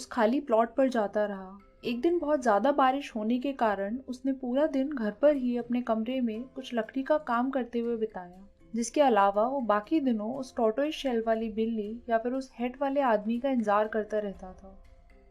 उस खाली प्लॉट पर जाता रहा। एक दिन बहुत ज्यादा बारिश होने के कारण उसने पूरा दिन घर पर ही अपने कमरे में कुछ लकड़ी का काम करते हुए बिताया, जिसके अलावा वो बाकी दिनों उस टॉर्टोइस शेल वाली बिल्ली या फिर उस हेड वाले आदमी का इंतजार करता रहता था।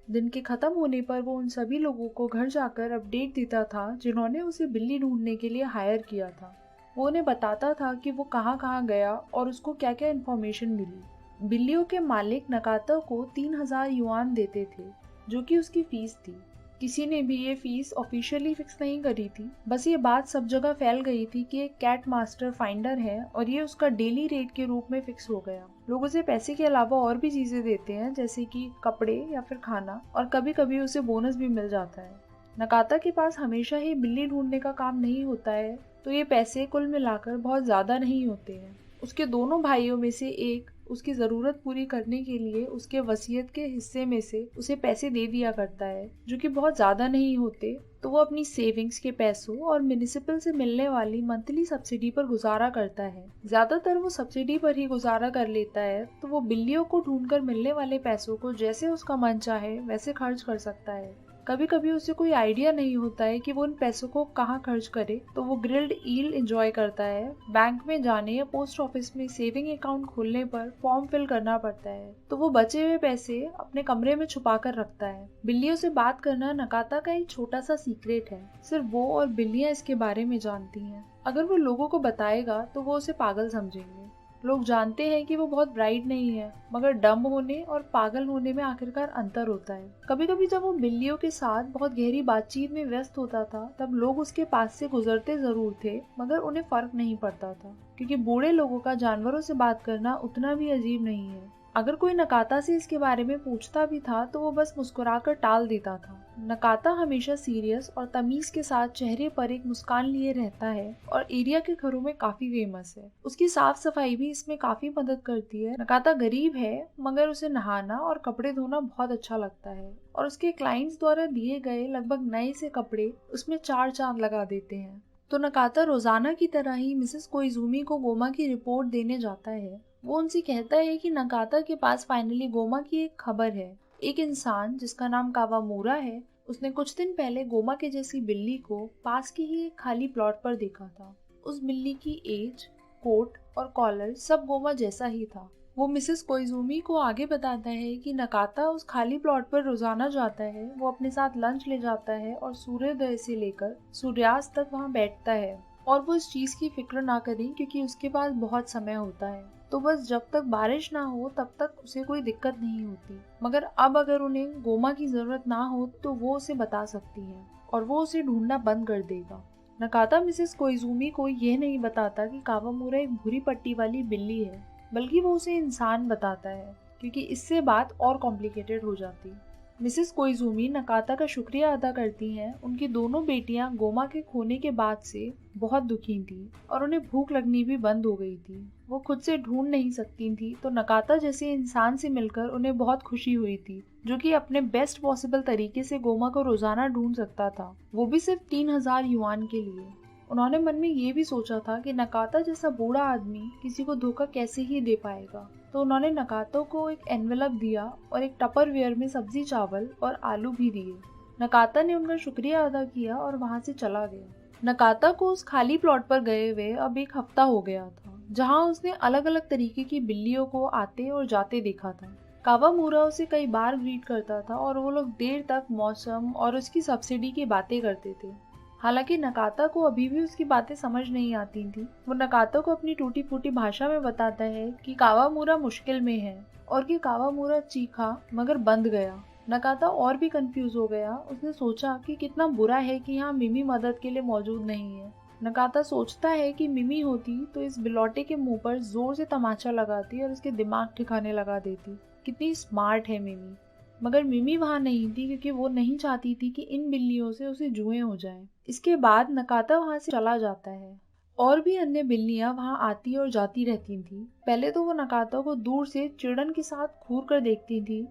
दिन के खत्म होने पर वो उन सभी लोगों को घर जाकर अपडेट देता था जिन्होंने उसे बिल्ली ढूंढने के लिए हायर किया था। वो उन्हें बताता था कि वो कहाँ कहाँ गया और उसको क्या क्या इन्फॉर्मेशन मिली। बिल्लियों के मालिक नकाता को 3000 युआन देते थे, जो कि उसकी फीस थी। किसी ने भी ये फीस ऑफिशियली फिक्स नहीं करी थी, बस ये बात सब जगह फैल गई थी कि एक कैट मास्टर फाइंडर है और ये उसका डेली रेट के रूप में फिक्स हो गया। लोग उसे पैसे के अलावा और भी चीजें देते हैं, जैसे कि कपड़े या फिर खाना, और कभी कभी उसे बोनस भी मिल जाता है। नकाता के पास हमेशा ही बिल्ली ढूंढने का काम नहीं होता है, तो ये पैसे कुल मिलाकर बहुत ज्यादा नहीं होते हैं। उसके दोनों भाइयों में से एक उसकी जरूरत पूरी करने के लिए उसके वसीयत के हिस्से में से उसे पैसे दे दिया करता है, जो कि बहुत ज्यादा नहीं होते। तो वो अपनी सेविंग्स के पैसों और म्युनिसिपल से मिलने वाली मंथली सब्सिडी पर गुजारा करता है। ज्यादातर वो सब्सिडी पर ही गुजारा कर लेता है, तो वो बिल्लियों को ढूंढकर मिलने वाले पैसों को जैसे उसका मन चाहे वैसे खर्च कर सकता है। कभी कभी उसे कोई आइडिया नहीं होता है कि वो उन पैसों को कहाँ खर्च करे, तो वो ग्रिल्ड ईल एंजॉय करता है। बैंक में जाने या पोस्ट ऑफिस में सेविंग अकाउंट खोलने पर फॉर्म फिल करना पड़ता है, तो वो बचे हुए पैसे अपने कमरे में छुपा कर रखता है। बिल्लियों से बात करना नकाता का एक छोटा सा सीक्रेट है, सिर्फ वो और बिल्लियां इसके बारे में जानती हैं। अगर वो लोगों को बताएगा तो वो उसे पागल समझेंगे। लोग जानते हैं कि वो बहुत ब्राइट नहीं है, मगर डम्ब होने और पागल होने में आखिरकार अंतर होता है। कभी कभी जब वो बिल्लियों के साथ बहुत गहरी बातचीत में व्यस्त होता था, तब लोग उसके पास से गुजरते जरूर थे, मगर उन्हें फर्क नहीं पड़ता था, क्योंकि बूढ़े लोगों का जानवरों से बात करना उतना भी अजीब नहीं है। अगर कोई नकाता से इसके बारे में पूछता भी था तो वो बस मुस्कुराकर टाल देता था। नकाता हमेशा सीरियस और तमीज के साथ चेहरे पर एक मुस्कान लिए रहता है और एरिया के घरों में काफी फेमस है। उसकी साफ सफाई भी इसमें काफी मदद करती है। नकाता गरीब है, मगर उसे नहाना और कपड़े धोना बहुत अच्छा लगता है और उसके क्लाइंट्स द्वारा दिए गए लगभग नए से कपड़े उसमें 4 चांद लगा देते हैं। तो नकाता रोजाना की तरह ही मिसेस कोइजुमी को गोमा की रिपोर्ट देने जाता है। वो उनसे कहता है कि नकाता के पास फाइनली गोमा की एक खबर है। एक इंसान जिसका नाम कावामूरा है, उसने कुछ दिन पहले गोमा के जैसी बिल्ली को पास के ही एक खाली प्लॉट पर देखा था। उस बिल्ली की एज, कोट और कॉलर सब गोमा जैसा ही था। वो मिसेस कोइजुमी को आगे बताता है कि नकाता उस खाली प्लॉट पर रोजाना जाता है। वो अपने साथ लंच ले जाता है और सूर्योदय से लेकर सूर्यास्त तक वहाँ बैठता है, और वो इस चीज की फिक्र ना करें क्योंकि उसके पास बहुत समय होता है। तो बस जब तक बारिश ना हो तब तक उसे कोई दिक्कत नहीं होती, मगर अब अगर उन्हें गोमा की जरूरत ना हो तो वो उसे बता सकती है और वो उसे ढूंढना बंद कर देगा। नकाता मिसेस कोइजुमी को ये नहीं बताता कि कावामूरा एक भूरी पट्टी वाली बिल्ली है, बल्कि वो उसे इंसान बताता है, क्योंकि इससे बात और कॉम्प्लिकेटेड हो जाती। मिसेस कोइजुमी नकाता का शुक्रिया अदा करती हैं। उनकी दोनों बेटियां गोमा के खोने के बाद से बहुत दुखी थी और उन्हें भूख लगनी भी बंद हो गई थी। वो खुद से ढूंढ नहीं सकती थी, तो नकाता जैसे इंसान से मिलकर उन्हें बहुत खुशी हुई थी, जो कि अपने बेस्ट पॉसिबल तरीके से गोमा को रोजाना ढूंढ सकता था, वो भी सिर्फ 3000 युआन के लिए। उन्होंने मन में ये भी सोचा था कि नकाता जैसा बूढ़ा आदमी किसी को धोखा कैसे ही दे पाएगा, तो उन्होंने नकातो को एक एनवेलप दिया और एक टपरवेयर में सब्जी, चावल और आलू भी दिए। नकाता ने उनका शुक्रिया अदा किया और वहां से चला गया। नकाता को उस खाली प्लॉट पर गए हुए अब 1 हफ्ता हो गया था, जहां उसने अलग अलग तरीके की बिल्लियों को आते और जाते देखा था। कावामूरा उसे कई बार ग्रीट करता था और वो लोग देर तक मौसम और उसकी सब्सिडी की बातें करते थे। हालांकि नकाता को अभी भी उसकी बातें समझ नहीं आती थी। वो नकाता को अपनी टूटी फूटी भाषा में बताता है कि कावामूरा मुश्किल में है और कि कावामूरा चीखा मगर बंद गया। नकाता और भी कंफ्यूज हो गया। उसने सोचा कि कितना बुरा है कि यहाँ मिमी मदद के लिए मौजूद नहीं है। नकाता सोचता है कि मिमी होती तो इस बिलौटे के मुंह पर जोर से तमाचा लगाती और उसके दिमाग ठिकाने लगा देती। कितनी स्मार्ट है मिमी। मगर मिमी वहां नहीं थी, क्योंकि वो नहीं चाहती थी कि इन बिल्लियों से उसे जुएं हो जाएं। इसके बाद नकाता वहां से चला जाता है। और भी अन्य बिल्लियां वहां आती और जाती रहती थी। पहले तो वो नकाता को दूर से चिड़न के साथ घूर कर देखती थी,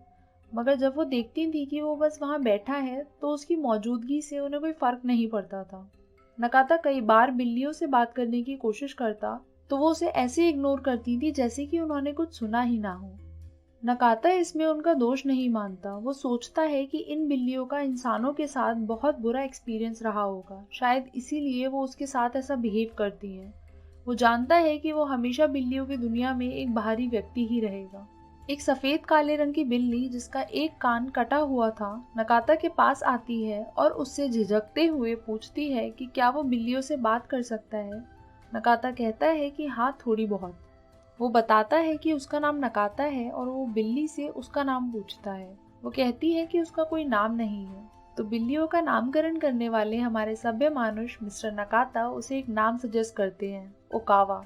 मगर जब वो देखती थी कि वो बस वहां बैठा है तो उसकी मौजूदगी से उन्हें कोई फर्क नहीं पड़ता था। नकाता कई बार बिल्लियों से बात करने की कोशिश करता तो वो उसे ऐसे इग्नोर करती थी जैसे कि उन्होंने कुछ सुना ही ना हो। नकाता इसमें उनका दोष नहीं मानता। वो सोचता है कि इन बिल्लियों का इंसानों के साथ बहुत बुरा एक्सपीरियंस रहा होगा, शायद इसीलिए वो उसके साथ ऐसा बिहेव करती हैं। वो जानता है कि वो हमेशा बिल्लियों की दुनिया में एक बाहरी व्यक्ति ही रहेगा। एक सफेद काले रंग की बिल्ली जिसका एक कान कटा हुआ था नकाता के पास आती है और उससे झिझकते हुए पूछती है कि क्या वो बिल्लियों से बात कर सकता है। नकाता कहता है कि हाँ, थोड़ी बहुत। वो बताता है कि उसका नाम नकाता है और वो बिल्ली से उसका नाम पूछता है। वो कहती है कि उसका कोई नाम नहीं है। तो बिल्लियों का नामकरण करने वाले हमारे सभ्य मानुष मिस्टर नकाता उसे एक नाम सजेस्ट करते हैं, ओकावा।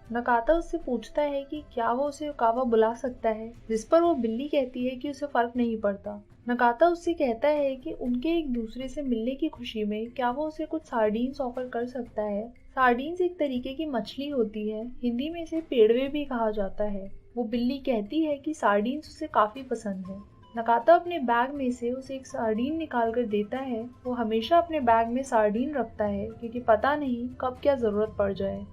नकाता उससे पूछता है कि क्या वो उसे ओकावा बुला सकता है, जिस पर वो बिल्ली कहती है कि उसे फर्क नहीं पड़ता। नकाता उससे कहता है कि उनके एक दूसरे से मिलने की खुशी में क्या वो उसे कुछ सार्डीन्स ऑफर कर सकता है। सार्डीन्स एक तरीके की मछली होती है, हिंदी में इसे पेड़वे भी कहा जाता है। वो बिल्ली कहती है कि सार्डीन्स उसे काफी पसंद है। नकाता अपने बैग में से उसे एक सार्डीन निकाल कर देता है। वो हमेशा अपने बैग में सार्डीन रखता है क्योंकि पता नहीं कब क्या जरूरत पड़ जाए।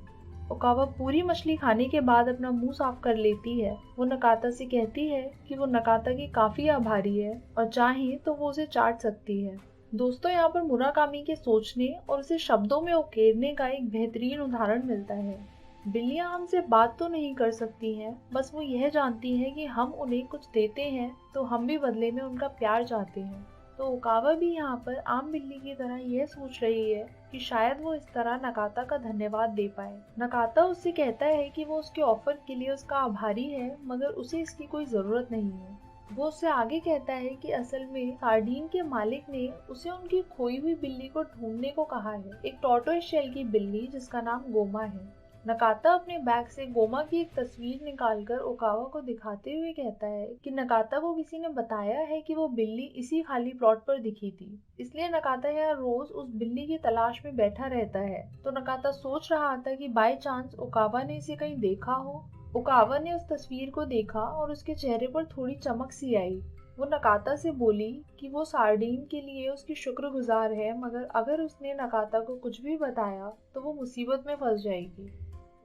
ओकावा पूरी मछली खाने के बाद अपना मुंह साफ कर लेती है। वो नकाता से कहती है कि वो नकाता की काफी आभारी है और चाहे तो वो उसे चाट सकती है। दोस्तों, यहाँ पर मुराकामी के सोचने और उसे शब्दों में उकेरने का एक बेहतरीन उदाहरण मिलता है। बिल्लियां हमसे बात तो नहीं कर सकती हैं, बस वो यह जानती हैं कि हम उन्हें कुछ देते हैं तो हम भी बदले में उनका प्यार चाहते हैं। तो ओकावा भी यहाँ पर आम बिल्ली की तरह यह सोच रही है कि शायद वो इस तरह नकाता का धन्यवाद दे पाए। नकाता उससे कहता है कि वो उसके ऑफर के लिए उसका आभारी है, मगर उसे इसकी कोई जरूरत नहीं है। वो उससे आगे कहता है कि असल में सार्डीन के मालिक ने उसे उनकी खोई हुई बिल्ली को ढूंढने को कहा है, एक टॉर्टोइस शेल की बिल्ली जिसका नाम गोमा है। नकाता अपने बैग से गोमा की एक तस्वीर निकालकर ओकावा को दिखाते हुए कहता है कि नकाता को किसी ने बताया है कि वो बिल्ली इसी खाली प्लॉट पर दिखी थी, इसलिए नकाता यहाँ रोज उस बिल्ली की तलाश में बैठा रहता है। तो नकाता सोच रहा था कि बाय चांस ओकावा ने इसे कहीं देखा हो। ओकावा ने उस तस्वीर को देखा और उसके चेहरे पर थोड़ी चमक सी आई। वो नकाता से बोली कि वो सार्डीन के लिए उसकी शुक्रगुजार है, मगर अगर उसने नकाता को कुछ भी बताया तो वो मुसीबत में फंस जाएगी।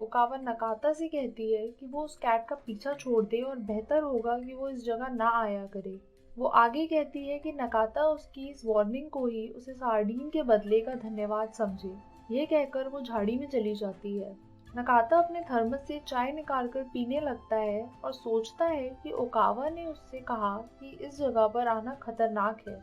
ओकावा नकाता से कहती है कि वो उस कैट का पीछा छोड़ दे और बेहतर होगा कि वो इस जगह ना आया करे। वो आगे कहती है कि नकाता उसकी इस वार्निंग को ही उसे सार्डीन के बदले का धन्यवाद समझे। यह कहकर वो झाड़ी में चली जाती है। नकाता अपने थर्मस से चाय निकालकर पीने लगता है और सोचता है कि ओकावा ने उससे कहा कि इस जगह पर आना खतरनाक है,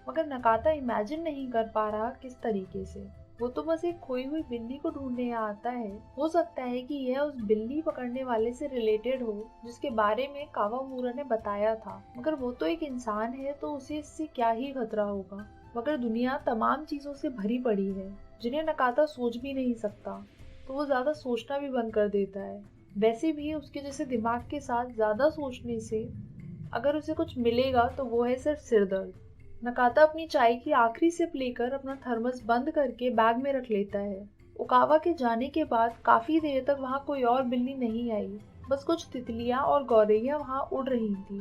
मगर नकाता इमेजिन नहीं कर पा रहा किस तरीके से। वो तो बस एक खोई हुई बिल्ली को ढूंढने आता है। हो सकता है कि यह उस बिल्ली पकड़ने वाले से रिलेटेड हो जिसके बारे में कावामूरा ने बताया था, मगर वो तो एक इंसान है तो उसे इससे क्या ही खतरा होगा। मगर दुनिया तमाम चीजों से भरी पड़ी है जिन्हें नकाता सोच भी नहीं सकता, तो वो ज्यादा सोचना भी बंद कर देता है। वैसे भी उसके जैसे दिमाग के साथ ज्यादा सोचने से अगर उसे कुछ मिलेगा तो वो है सिर्फ सिरदर्द। नकाता अपनी चाय की आखिरी सिप लेकर अपना थर्मस बंद करके बैग में रख लेता है। ओकावा के जाने के बाद काफी देर तक वहाँ कोई और बिल्ली नहीं आई, बस कुछ तितलियां और गौरैया वहाँ उड़ रही थी।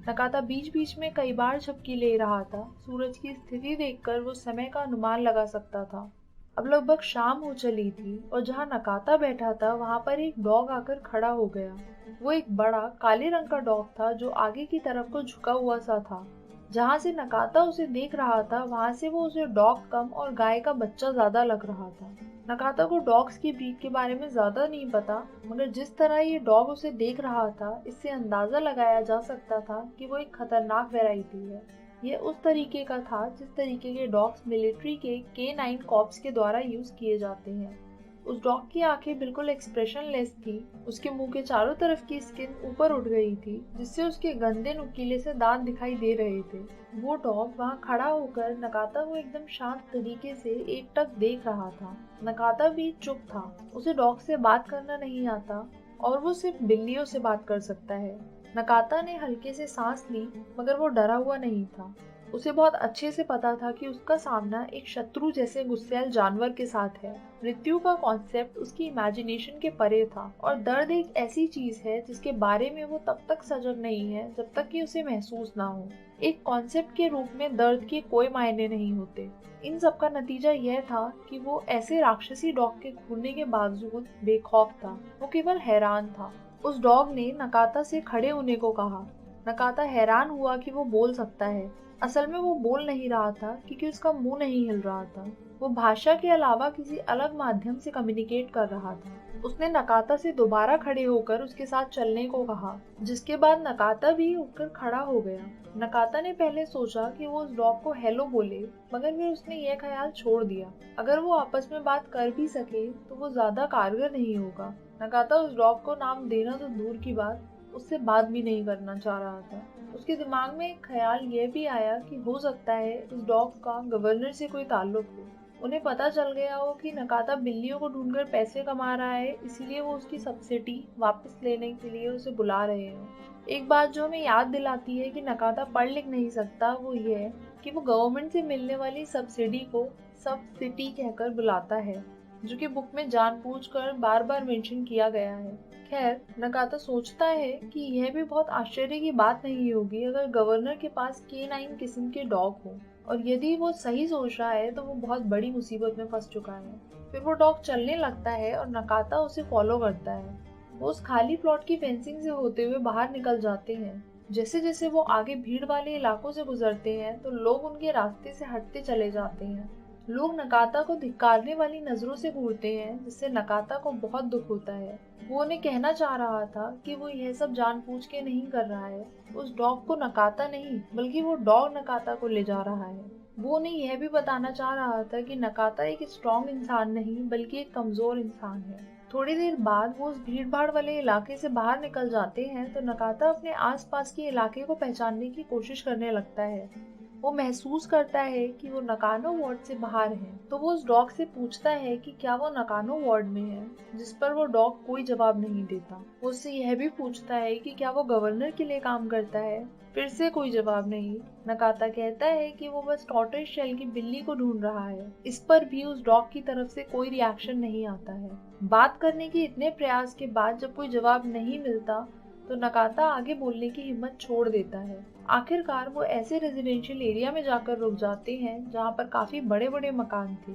नकाता बीच बीच में कई बार झपकी ले रहा था। सूरज की स्थिति देखकर वो समय का अनुमान लगा सकता था। अब लगभग शाम हो चली थी और जहाँ नकाता बैठा था वहाँ पर एक डॉग आकर खड़ा हो गया। वो एक बड़ा काले रंग का डॉग था जो आगे की तरफ को झुका हुआ सा था। जहाँ से नकाता उसे देख रहा था वहाँ से वो उसे डॉग कम और गाय का बच्चा ज्यादा लग रहा था। नकाता को डॉग्स की ब्रीड के बारे में ज्यादा नहीं पता, मगर जिस तरह ये डॉग उसे देख रहा था इससे अंदाजा लगाया जा सकता था कि वो एक खतरनाक वैरायटी है। ये उस तरीके का था जिस तरीके के डॉग्स मिलिट्री के K9 कॉर्प्स के द्वारा यूज किए जाते हैं। उस डॉग की आंखें बिल्कुल एक्सप्रेशनलेस थी। उसके मुंह के चारों तरफ की स्किन ऊपर उठ गई थी जिससे उसके गंदे नुकीले से दांत दिखाई दे रहे थे। वो डॉग वहाँ खड़ा होकर नकाता को एकदम शांत तरीके से एकटक देख रहा था। नकाता भी चुप था। उसे डॉग से बात करना नहीं आता और वो सिर्फ बिल्लियों से बात कर सकता है। नकाता ने हल्के से सांस ली, मगर वो डरा हुआ नहीं था। उसे बहुत अच्छे से पता था कि उसका सामना एक शत्रु जैसे गुस्सैल जानवर के साथ है। मृत्यु का कॉन्सेप्ट उसकी इमेजिनेशन के परे था और दर्द एक ऐसी चीज है जिसके बारे में वो तब तक सजग नहीं है जब तक कि उसे महसूस ना हो। एक कॉन्सेप्ट के रूप में दर्द के कोई मायने नहीं होते। इन सब का नतीजा यह था कि वो ऐसे राक्षसी डॉग के घूरने के बावजूद बेखौफ था। वो केवल हैरान था। उस डॉग ने नकाता से खड़े होने को कहा। नकाता हैरान हुआ कि वो बोल सकता है। असल में वो बोल नहीं रहा था क्योंकि उसका मुंह नहीं हिल रहा था। वो भाषा के अलावा किसी अलग माध्यम से कम्युनिकेट कर रहा था। उसने नकाता से दोबारा खड़े होकर उसके साथ चलने को कहा, जिसके बाद नकाता भी उठकर खड़ा हो गया। नकाता ने पहले सोचा कि वो उस डॉग को हेलो बोले, मगर फिर उसने यह ख्याल छोड़ दिया। अगर वो आपस में बात कर भी सके तो वो ज्यादा कारगर नहीं होगा। नकाता उस डॉग को नाम देना तो दूर की बात, उससे बात भी नहीं करना चाह रहा था। उसके दिमाग में एक ख्याल यह भी आया कि हो सकता है उस डॉग का गवर्नर से कोई ताल्लुक हो। उन्हें पता चल गया हो कि नकाता बिल्लियों को ढूंढकर पैसे कमा रहा है, इसीलिए वो उसकी सब्सिडी वापस लेने के लिए उसे बुला रहे हो। एक बात जो हमें याद दिलाती है कि नकाता पढ़ लिख नहीं सकता, वो ये है कि वो गवर्नमेंट से मिलने वाली सब्सिडी को सब्सिडी कहकर बुलाता है, जो कि बुक में जानबूझकर बार बार मेंशन किया गया है। खैर, नकाता सोचता है कि यह भी बहुत आश्चर्य की बात नहीं होगी अगर गवर्नर के पास K9 किस्म के डॉग हो, और यदि वो सही सोच रहा है तो वो बहुत बड़ी मुसीबत में फंस चुका है। फिर वो डॉग चलने लगता है और नकाता उसे फॉलो करता है। वो उस खाली प्लॉट की फेंसिंग से होते हुए बाहर निकल जाते हैं। जैसे जैसे वो आगे भीड़ वाले इलाकों से गुजरते हैं तो लोग उनके रास्ते से हटते चले जाते हैं। लोग नकाता को धिक्कारने वाली नजरों से घूरते हैं, जिससे नकाता को बहुत दुख होता है। वो उन्हें कहना चाह रहा था कि वो यह सब जानबूझ के नहीं कर रहा है। उस डॉग को नकाता नहीं, बल्कि वो डॉग नकाता को ले जा रहा है। वो उन्हें यह भी बताना चाह रहा था कि नकाता एक स्ट्रॉन्ग इंसान नहीं, बल्कि एक कमजोर इंसान है। थोड़ी देर बाद वो उस भीड़ भाड़ वाले इलाके से बाहर निकल जाते हैं तो नकाता अपने आसपास के इलाके को पहचानने की कोशिश करने लगता है। वो महसूस करता है कि वो नकानो वार्ड से बाहर है, तो वो उस डॉग से पूछता है कि क्या वो नकानो वार्ड में है, जिस पर वो डॉग कोई जवाब नहीं देता। वो उससे यह भी पूछता है कि क्या वो गवर्नर के लिए काम करता है, फिर से कोई जवाब नहीं। नकाता कहता है कि वो बस टॉर्टोइस शेल की बिल्ली को ढूंढ रहा है। इस पर भी उस डॉग की तरफ से कोई रिएक्शन नहीं आता है। बात करने के इतने प्रयास के बाद जब कोई जवाब नहीं मिलता तो नकाता आगे बोलने की हिम्मत छोड़ देता है। आखिरकार वो ऐसे रेजिडेंशियल एरिया में जाकर रुक जाते हैं जहाँ पर काफी बड़े बड़े मकान थे,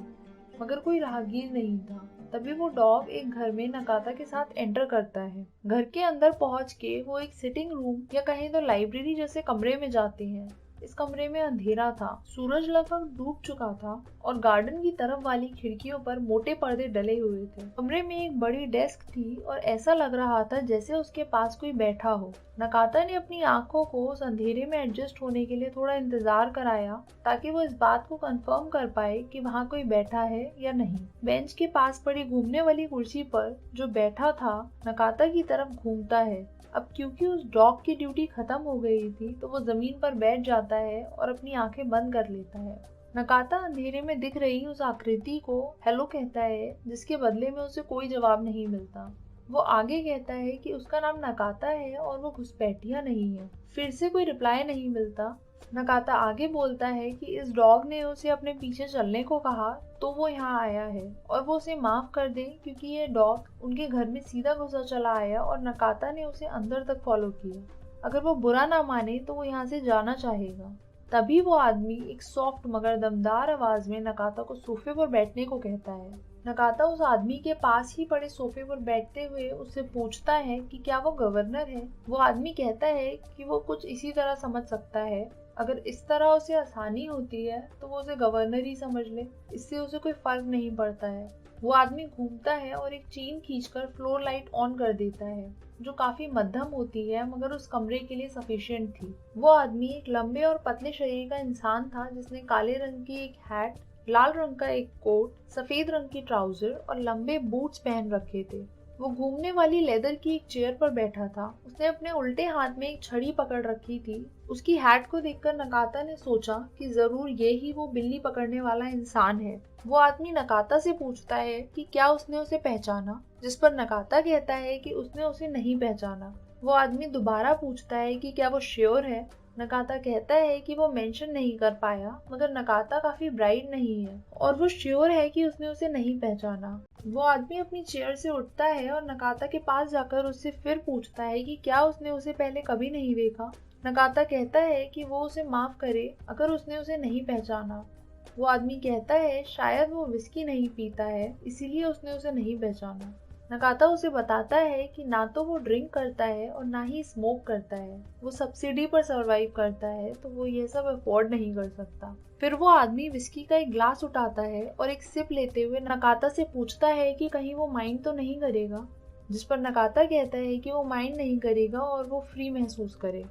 मगर कोई राहगीर नहीं था। तभी वो डॉग एक घर में नकाता के साथ एंटर करता है। घर के अंदर पहुंच के वो एक सिटिंग रूम या कहें तो लाइब्रेरी जैसे कमरे में जाते हैं। इस कमरे में अंधेरा था, सूरज लगभग डूब चुका था और गार्डन की तरफ वाली खिड़कियों पर मोटे पर्दे डले हुए थे। कमरे में एक बड़ी डेस्क थी और ऐसा लग रहा था जैसे उसके पास कोई बैठा हो। नकाता ने अपनी आंखों को उस अंधेरे में एडजस्ट होने के लिए थोड़ा इंतजार कराया, ताकि वो इस बात को कंफर्म कर पाए कि वहाँ कोई बैठा है या नहीं। बेंच के पास पड़ी घूमने वाली कुर्सी पर जो बैठा था नकाता की तरफ घूमता है। अब क्योंकि उस डॉग की ड्यूटी खत्म हो गई थी तो वो जमीन पर बैठ जाता है और अपनी आंखें बंद कर लेता है। नकाता अंधेरे में दिख रही उस आकृति को हेलो कहता है, जिसके बदले में उसे कोई जवाब नहीं मिलता। वो आगे कहता है कि उसका नाम नकाता है और वो घुसपैठिया नहीं है। फिर से कोई रिप्लाई नहीं मिलता। नकाता आगे बोलता है कि इस डॉग ने उसे अपने पीछे चलने को कहा तो वो यहाँ आया है और वो उसे माफ कर दे क्योंकि ये डॉग उनके घर में सीधा घुसा चला आया और नकाता ने उसे अंदर तक फॉलो किया। अगर वो बुरा ना माने तो वो यहाँ से जाना चाहेगा। तभी वो आदमी एक सॉफ्ट मगर दमदार आवाज में नकाता को सोफे पर बैठने को कहता है। नकाता उस आदमी के पास ही पड़े सोफे पर बैठते हुए उससे पूछता है कि क्या वो गवर्नर है। वो आदमी कहता है कि वो कुछ इसी तरह समझ सकता है। अगर इस तरह उसे आसानी होती है तो वो उसे गवर्नर ही समझ ले, इससे उसे कोई फर्क नहीं पड़ता है। वो आदमी घूमता है और एक चेन खींचकर फ्लोर लाइट ऑन कर देता है, जो काफी मध्यम होती है मगर उस कमरे के लिए सफिशिएंट थी। वो आदमी एक लंबे और पतले शरीर का इंसान था जिसने काले रंग की एक हैट, लाल रंग का एक कोट, सफेद रंग की ट्राउजर और लंबे बूट्स पहन रखे थे। वो घूमने वाली लेदर की एक चेयर पर बैठा था। उसने अपने उल्टे हाथ में एक छड़ी पकड़ रखी थी। उसकी हैट को देखकर नकाता ने सोचा कि जरूर ये ही वो बिल्ली पकड़ने वाला इंसान है। वो आदमी नकाता से पूछता है कि क्या उसने उसे पहचाना, जिस पर नकाता कहता है कि उसने उसे नहीं पहचाना। वो आदमी दोबारा पूछता है कि क्या वो श्योर है। नकाता कहता है कि वो मेंशन नहीं कर पाया, मगर नकाता काफी ब्राइट नहीं है और वो श्योर है कि उसने उसे नहीं पहचाना। वो आदमी अपनी चेयर से उठता है और नकाता के पास जाकर उससे फिर पूछता है कि क्या उसने उसे पहले कभी नहीं देखा। नकाता कहता है कि वो उसे माफ करे अगर उसने उसे नहीं पहचाना। वो आदमी कहता है शायद वो विस्की नहीं पीता है, इसीलिए उसने उसे नहीं पहचाना। नकाता उसे बताता है कि ना तो वो ड्रिंक करता है और ना ही स्मोक करता है, वो सब्सिडी पर सरवाइव करता है, तो वो ये सब अफोर्ड नहीं कर सकता। फिर वो आदमी विस्की का एक ग्लास उठाता है और एक सिप लेते हुए नकाता से पूछता है कि कहीं वो माइंड तो नहीं करेगा, जिस पर नकाता कहता है कि वो माइंड नहीं करेगा और वो फ्री महसूस करे।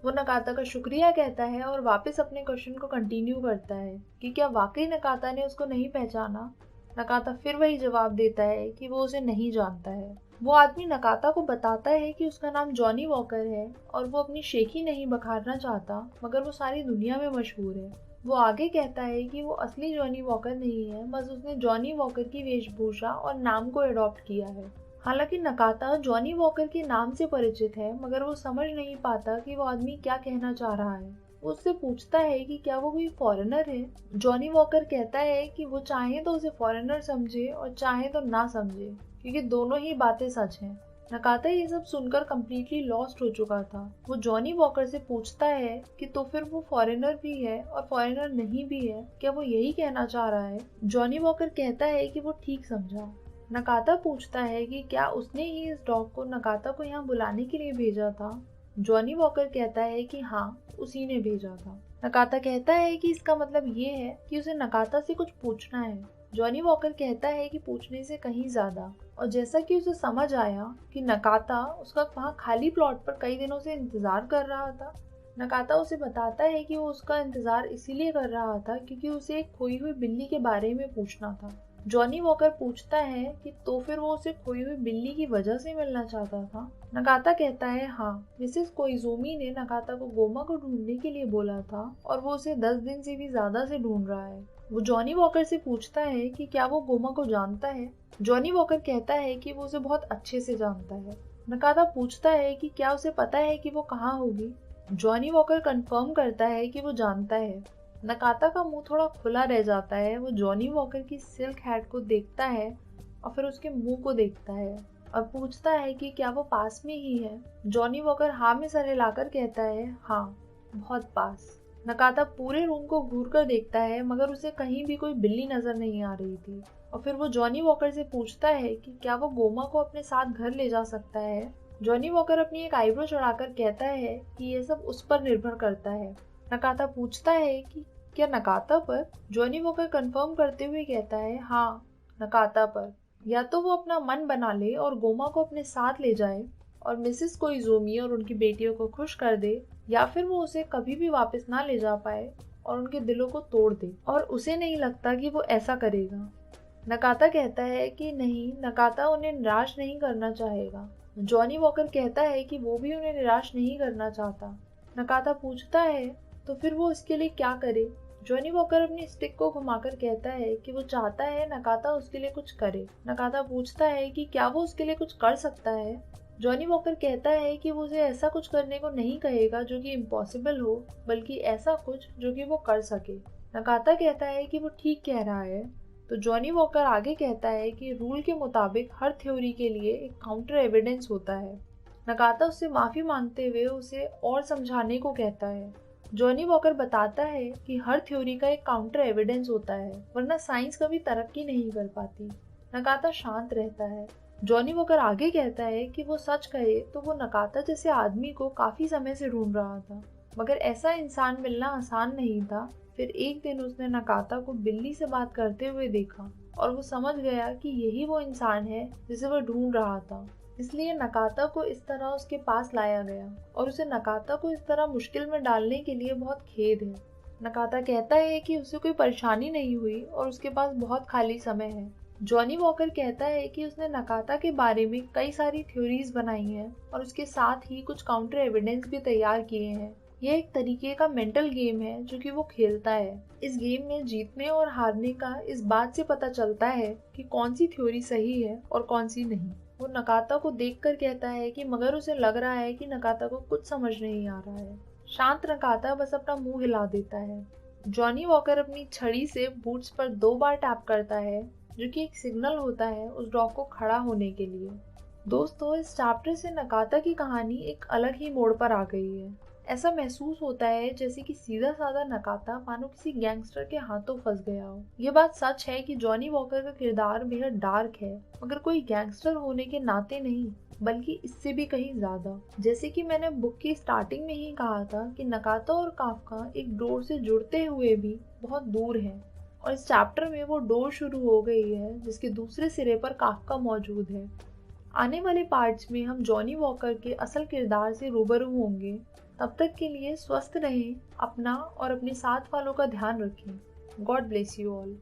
वो नकाता का शुक्रिया कहता है और वापस अपने क्वेश्चन को कंटिन्यू करता है कि क्या वाकई नकाता ने उसको नहीं पहचाना। नकाता फिर वही जवाब देता है कि वो उसे नहीं जानता है। वो आदमी नकाता को बताता है कि उसका नाम जॉनी वॉकर है और वो अपनी शेखी नहीं बखारना चाहता, मगर वो सारी दुनिया में मशहूर है। वो आगे कहता है कि वो असली जॉनी वॉकर नहीं है, बस उसने जॉनी वॉकर की वेशभूषा और नाम को अडॉप्ट किया है। हालांकि नकाता जॉनी वॉकर के नाम से परिचित है, मगर वो समझ नहीं पाता कि वो आदमी क्या कहना चाह रहा है। वो उससे पूछता है कि क्या वो कोई फॉरेनर है। जॉनी वॉकर कहता है कि वो चाहे तो उसे फॉरेनर समझे और चाहे तो ना समझे, क्योंकि दोनों ही बातें सच हैं। नकाता ये सब सुनकर कम्प्लीटली लॉस्ट हो चुका था। वो जॉनी वॉकर से पूछता है कि तो फिर वो फॉरेनर भी है और फॉरेनर नहीं भी है, क्या वो यही कहना चाह रहा है। जॉनी वॉकर कहता है कि वो ठीक समझा। नकाता पूछता है कि क्या उसने ही इस डॉग को नकाता को यहाँ बुलाने के लिए भेजा था। जॉनी वॉकर कहता है कि हाँ, उसी ने भेजा था। नकाता कहता है कि इसका मतलब ये है कि उसे नकाता से कुछ पूछना है। जॉनी वॉकर कहता है कि पूछने से कहीं ज्यादा। और जैसा कि उसे समझ आया कि नकाता उसका वहाँ खाली प्लॉट पर कई दिनों से इंतजार कर रहा था। नकाता उसे बताता है कि वो उसका इंतजार इसीलिए कर रहा था क्योंकि उसे एक खोई हुई बिल्ली के बारे में पूछना था। जॉनी वॉकर पूछता है कि तो फिर वो उसे खोई हुई बिल्ली की वजह से मिलना चाहता था। नकाता कहता है हाँ, मिसेस कोइजुमी ने नकाता को गोमा को ढूंढने के लिए बोला था और वो उसे 10 दिन से भी ज्यादा से ढूंढ रहा है। वो जॉनी वॉकर से पूछता है कि क्या वो गोमा को जानता है। जॉनी वॉकर कहता है कि वो उसे बहुत अच्छे से जानता है। नकाता पूछता है कि क्या उसे पता है कि वो कहाँ होगी। जॉनी वॉकर कंफर्म करता है कि वो जानता है। नकाता का मुंह थोड़ा खुला रह जाता है। वो जॉनी वॉकर की सिल्क हैट को देखता है और फिर उसके मुंह को देखता है और पूछता है कि क्या वो पास में ही है। जॉनी वॉकर हाँ में सर हिलाकर कहता है हाँ, बहुत पास। नकाता पूरे रूम को घूर कर देखता है, मगर उसे कहीं भी कोई बिल्ली नजर नहीं आ रही थी। और फिर वो जॉनी वॉकर से पूछता है कि क्या वो गोमा को अपने साथ घर ले जा सकता है। जॉनी वॉकर अपनी एक आईब्रो चढ़ाकर कहता है कि ये सब उस पर निर्भर करता है। नकाता पूछता है कि क्या नकाता पर। जॉनी वॉकर कंफर्म करते हुए कहता है हाँ, नकाता पर। या तो वो अपना मन बना ले और गोमा को अपने साथ ले जाए और मिसेस कोइजुमी और उनकी बेटियों को खुश कर दे, या फिर वो उसे कभी भी वापस ना ले जा पाए और उनके दिलों को तोड़ दे, और उसे नहीं लगता कि वो ऐसा करेगा। नकाता कहता है कि नहीं, नकाता उन्हें निराश नहीं करना चाहेगा। जॉनी वॉकर कहता है कि वो भी उन्हें निराश नहीं करना चाहता। नकाता पूछता है तो फिर वो इसके लिए क्या करे। जॉनी वॉकर अपनी स्टिक को घुमाकर कहता है कि वो चाहता है नकाता उसके लिए कुछ करे। नकाता पूछता है कि क्या वो उसके लिए कुछ कर सकता है। जॉनी वॉकर कहता है कि वो उसे ऐसा कुछ करने को नहीं कहेगा जो कि इम्पॉसिबल हो, बल्कि ऐसा कुछ जो कि वो कर सके। नकाता कहता है कि वो ठीक कह रहा है। तो जॉनी वॉकर आगे कहता है कि रूल के मुताबिक हर थ्योरी के लिए एक काउंटर एविडेंस होता है। नकाता उससे माफी मांगते हुए उसे और समझाने को कहता है। जॉनी वॉकर बताता है कि हर थ्योरी का एक काउंटर एविडेंस होता है, वरना साइंस कभी तरक्की नहीं कर पाती। नकाता शांत रहता है। जॉनी वॉकर आगे कहता है कि वो सच कहे तो वो नकाता जैसे आदमी को काफी समय से ढूंढ रहा था, मगर ऐसा इंसान मिलना आसान नहीं था। फिर एक दिन उसने नकाता को बिल्ली से बात करते हुए देखा और वो समझ गया कि यही वो इंसान है जिसे वो ढूंढ रहा था। इसलिए नकाता को इस तरह उसके पास लाया गया और उसे नकाता को इस तरह मुश्किल में डालने के लिए बहुत खेद है। नकाता कहता है कि उसे कोई परेशानी नहीं हुई और उसके पास बहुत खाली समय है। जॉनी वॉकर कहता है कि उसने नकाता के बारे में कई सारी थ्योरीज बनाई हैं और उसके साथ ही कुछ काउंटर एविडेंस भी तैयार किए हैं। यह एक तरीके का मेंटल गेम है जो कि वो खेलता है। इस गेम में जीतने और हारने का इस बात से पता चलता है कि कौन सी थ्योरी सही है और कौन सी नहीं। वो नकाता को देखकर कहता है कि मगर उसे लग रहा है कि नकाता को कुछ समझ नहीं आ रहा है। शांत नकाता बस अपना मुंह हिला देता है। जॉनी वॉकर अपनी छड़ी से बूट्स पर 2 बार टैप करता है, जो कि एक सिग्नल होता है उस डॉग को खड़ा होने के लिए। दोस्तों, इस चैप्टर से नकाता की कहानी एक अलग ही मोड़ पर आ गई है। ऐसा महसूस होता है जैसे कि सीधा साधा नकाता मानो किसी गैंगस्टर के हाथों फंस गया हो। ये बात सच है कि जॉनी वॉकर का किरदार बेहद डार्क है, मगर कोई गैंगस्टर होने के नाते नहीं, बल्कि इससे भी कहीं ज्यादा। जैसे कि मैंने बुक की स्टार्टिंग में ही कहा था कि नकाता और काफका एक डोर से जुड़ते हुए भी बहुत दूर हैं, और इस चैप्टर में वो डोर शुरू हो गई है जिसके दूसरे सिरे पर काफका मौजूद है। आने वाले पार्ट्स में हम जॉनी वॉकर के असल किरदार से रूबरू होंगे। तब तक के लिए स्वस्थ रहें, अपना और अपने साथ वालों का ध्यान रखें। God bless you all.